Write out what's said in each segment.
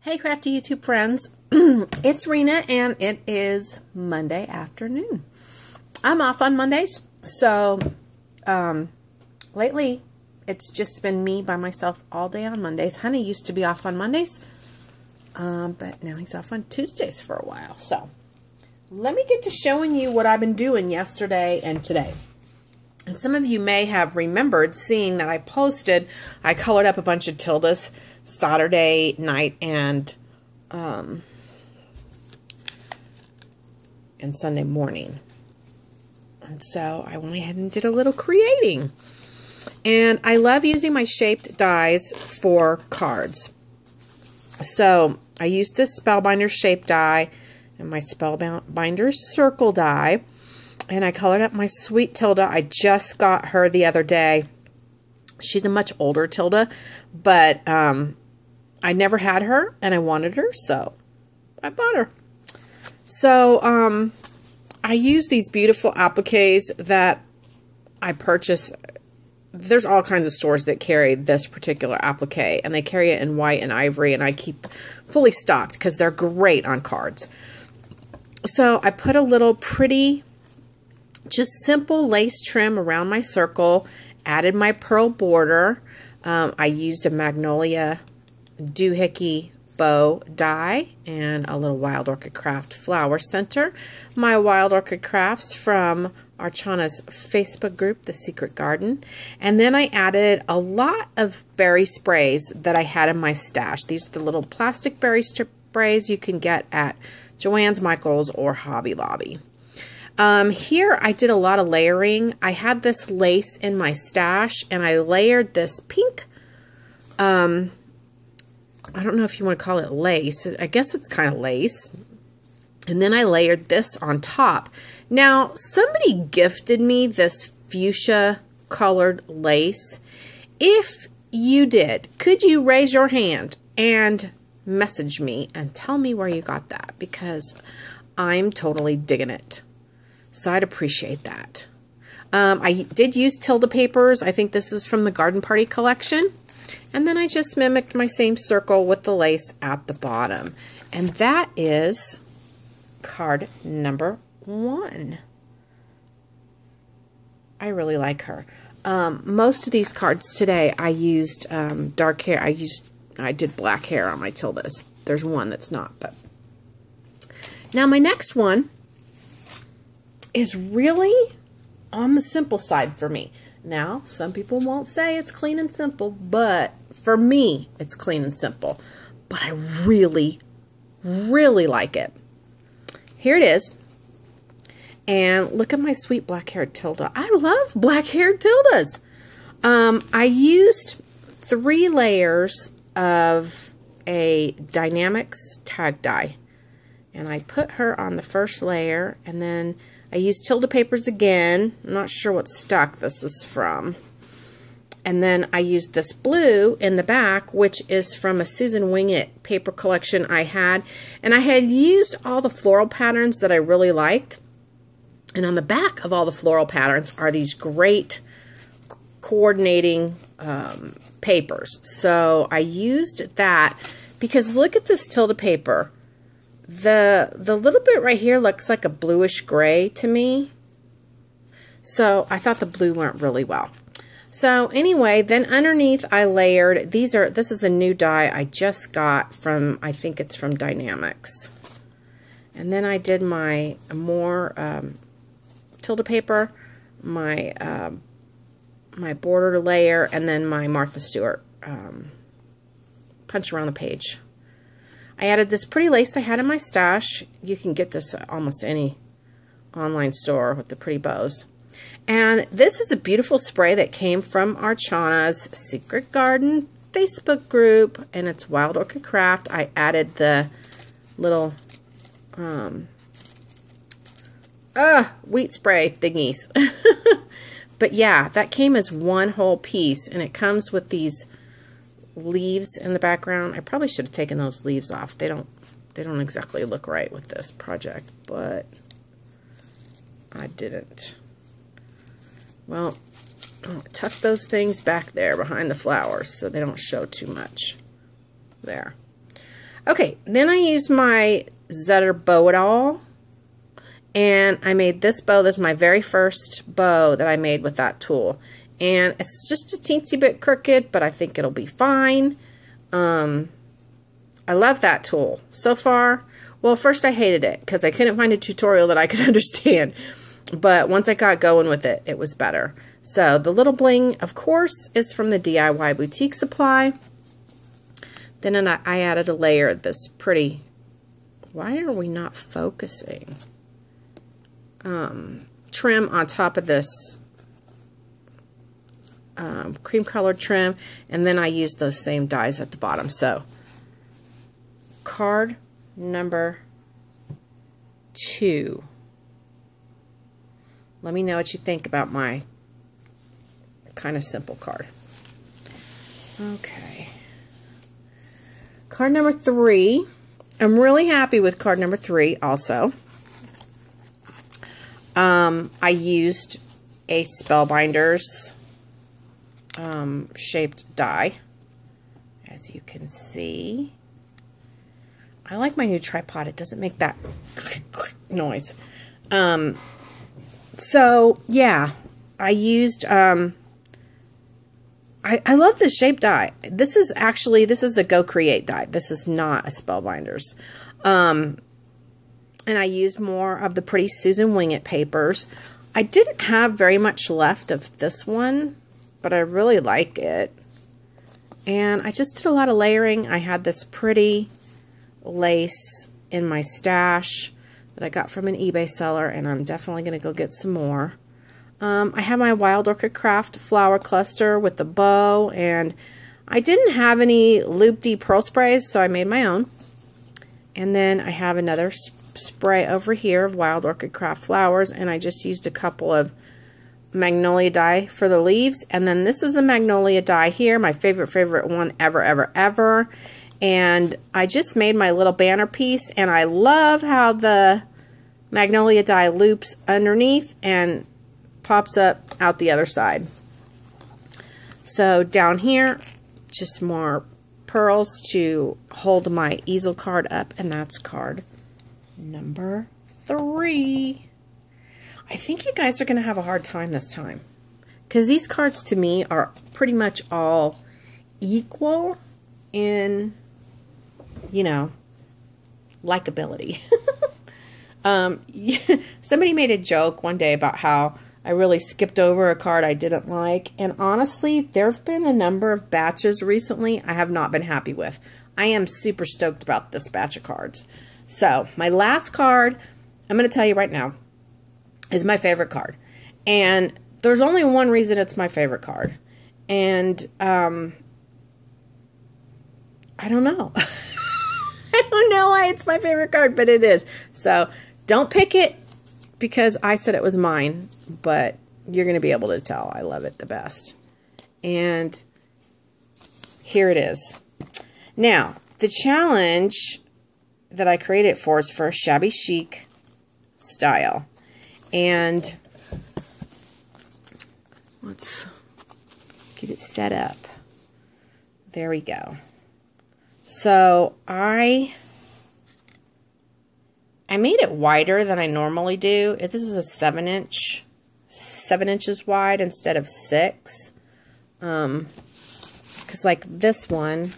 Hey crafty YouTube friends, it's Rena and it is Monday afternoon. I'm off on Mondays, so lately it's just been me by myself all day on Mondays. Honey used to be off on Mondays, but now he's off on Tuesdays for a while. So let me get to showing you what I've been doing yesterday and today. And some of you may have remembered seeing that I colored up a bunch of Tildas Saturday night and Sunday morning. And so I went ahead and did a little creating. And I love using my shaped dies for cards. So I used this Spellbinder shape die and my Spellbinder circle die. And I colored up my sweet Tilda. I just got her the other day. She's a much older Tilda, but I never had her, and I wanted her, so I bought her. So I use these beautiful appliques that I purchase. There's all kinds of stores that carry this particular applique, and they carry it in white and ivory, and I keep fully stocked because they're great on cards. So I put a little pretty, just simple lace trim around my circle, added my pearl border. I used a Magnolia doohickey bow die and a little Wild Orchid Craft flower center. My Wild Orchid Crafts from Archana's Facebook group, The Secret Garden. And then I added a lot of berry sprays that I had in my stash. These are the little plastic berry sprays you can get at Joann's, Michael's, or Hobby Lobby. Here I did a lot of layering. I had this lace in my stash and I layered this pink, I don't know if you want to call it lace. I guess it's kind of lace. And then I layered this on top. Now, somebody gifted me this fuchsia colored lace. If you did, could you raise your hand and message me and tell me where you got that? Because I'm totally digging it. So I'd appreciate that. I did use Tilda papers. I think this is from the Garden Party collection. And then I just mimicked my same circle with the lace at the bottom. And that is card number 1. I really like her. Most of these cards today I used dark hair. I did black hair on my Tildas. There's one that's not. But now my next one is really on the simple side for me. Now, some people won't say it's clean and simple, but for me, it's clean and simple. But I really, really like it. Here it is. And look at my sweet black-haired Tilda. I love black-haired Tildas. I used 3 layers of a Dynamics tag die. And I put her on the first layer, and then I used Tilda papers again. I'm not sure what stock this is from. And then I used this blue in the back, which is from a Susan Wingett paper collection I had. And I had used all the floral patterns that I really liked. And on the back of all the floral patterns are these great coordinating papers. So I used that because look at this Tilda paper. The little bit right here looks like a bluish gray to me. So I thought the blue went really well. So anyway, then underneath I layered, this is a new die I just got from, I think it's from Dynamics. And then I did my more Tilda paper, my my border layer, and then my Martha Stewart punch around the page. I added this pretty lace I had in my stash. You can get this at almost any online store with the pretty bows. And this is a beautiful spray that came from Archana's Secret Garden Facebook group, and it's Wild Orchid Craft. I added the little wheat spray thingies. But yeah, that came as one whole piece, and it comes with these leaves in the background. I probably should have taken those leaves off. They don't exactly look right with this project, but I didn't. Well, I'll tuck those things back there behind the flowers so they don't show too much there. Okay, then I used my Zetter Bow It All, and I made this bow. This is my very first bow that I made with that tool. And it's just a teensy bit crooked, but I think it'll be fine. I love that tool. So far, well, first I hated it because I couldn't find a tutorial that I could understand. But once I got going with it, it was better. So the little bling, of course, is from the DIY Boutique Supply. Then I added a layer of this pretty, why are we not focusing? Trim on top of this cream colored trim, and then I used those same dies at the bottom. So card number 2. Let me know what you think about my kind of simple card. Okay. Card number 3. I'm really happy with card number 3 also. I used a Spellbinders shaped die, as you can see. I like my new tripod. It doesn't make that noise. So yeah, I used I love this shape die. This is a Go Create die. This is not a Spellbinders. And I used more of the pretty Susan Wingett papers. I didn't have very much left of this one, but I really like it. And I just did a lot of layering. I had this pretty lace in my stash that I got from an eBay seller, and I'm definitely going to go get some more. I have my Wild Orchid Craft flower cluster with the bow, and I didn't have any loop-de pearl sprays, so I made my own. And then I have another spray over here of Wild Orchid Craft flowers, and I just used a couple of Magnolia die for the leaves. And then this is a Magnolia die here, my favorite one ever. And I just made my little banner piece, and I love how the Magnolia die loops underneath and pops up out the other side. So down here, just more pearls to hold my easel card up, and that's card number 3. I think you guys are going to have a hard time this time, because these cards to me are pretty much all equal in, you know, likability. Somebody made a joke one day about how I really skipped over a card I didn't like, and honestly, there have been a number of batches recently I have not been happy with. I am super stoked about this batch of cards. So, my last card, I'm going to tell you right now, is my favorite card. And there's only one reason it's my favorite card. And, I don't know. I don't know why it's my favorite card, but it is. So, don't pick it because I said it was mine, but you're going to be able to tell I love it the best. And here it is. Now, the challenge that I created for is for a Shabby Chic style. And let's get it set up. There we go. So I made it wider than I normally do. This is a 7 inches wide instead of 6. Because like this one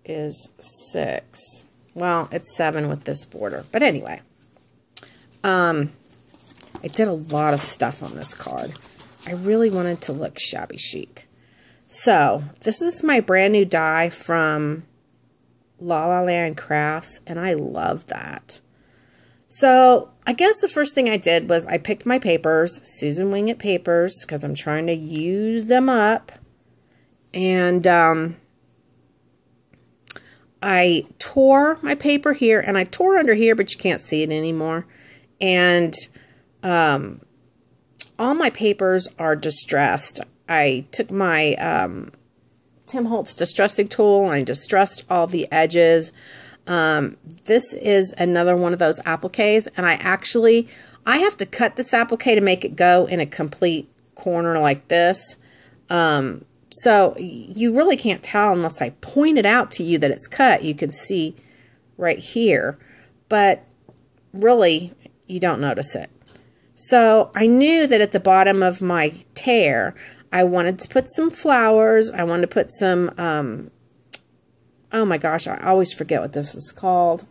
is 6. Well, it's 7 with this border. But anyway, I did a lot of stuff on this card. I really wanted to look shabby chic. So, this is my brand new die from La La Land Crafts, and I love that. So, I guess the first thing I did was I picked my papers, Susan Wingett papers, because I'm trying to use them up. And I tore my paper here, and I tore under here, but you can't see it anymore. And all my papers are distressed. I took my Tim Holtz distressing tool and I distressed all the edges. This is another one of those appliques, and I have to cut this applique to make it go in a complete corner like this. So you really can't tell unless I point it out to you that it's cut. You can see right here, but really you don't notice it. So I knew that at the bottom of my tear, I wanted to put some flowers. I wanted to put some, oh my gosh, I always forget what this is called.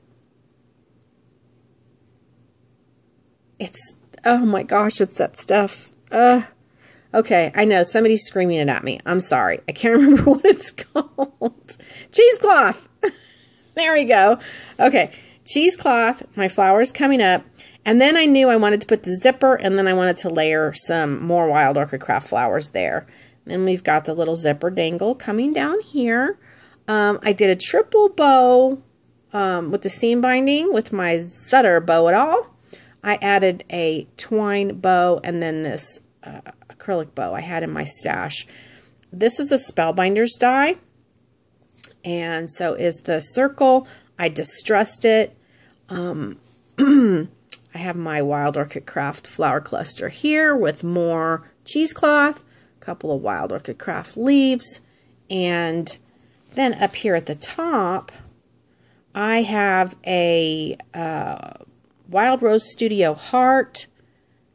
It's, oh my gosh, it's that stuff. Okay, I know, somebody's screaming it at me. I'm sorry. I can't remember what it's called. Cheesecloth. There we go. Okay, cheesecloth, my flowers coming up. And then I knew I wanted to put the zipper, and then I wanted to layer some more Wild Orchid Craft flowers there. Then we've got the little zipper dangle coming down here. I did a triple bow with the seam binding with my Zutter bow it all. I added a twine bow and then this acrylic bow I had in my stash. This is a Spellbinders die, and so is the circle. I distressed it. I have my Wild Orchid Craft flower cluster here with more cheesecloth, a couple of Wild Orchid Craft leaves, and then up here at the top, I have a Wild Rose Studio heart,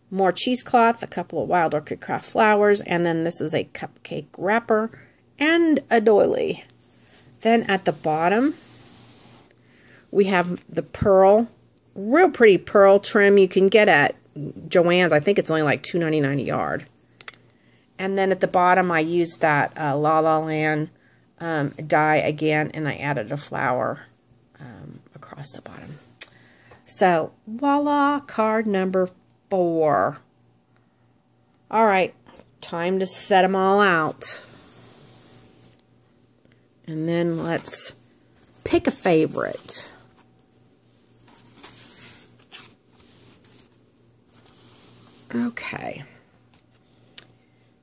more cheesecloth, a couple of Wild Orchid Craft flowers, and then this is a cupcake wrapper and a doily. Then at the bottom, we have the pearl, real pretty pearl trim you can get at Joann's. I think it's only like $2.99 a yard. And then at the bottom, I used that La La Land die again, and I added a flower across the bottom. So, voila, card number 4. All right, time to set them all out. And then let's pick a favorite. Okay.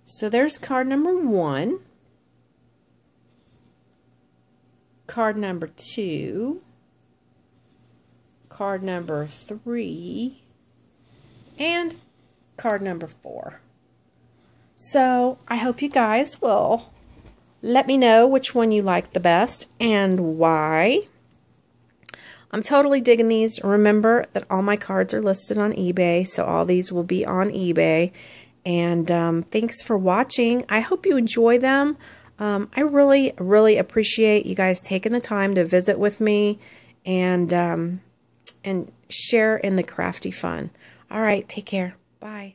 So there's card number 1. Card number 2. Card number 3. And card number 4. So I hope you guys will let me know which one you like the best and why. I'm totally digging these. Remember that all my cards are listed on eBay, so all these will be on eBay. And thanks for watching. I hope you enjoy them. I really, really appreciate you guys taking the time to visit with me and share in the crafty fun. All right, take care. Bye.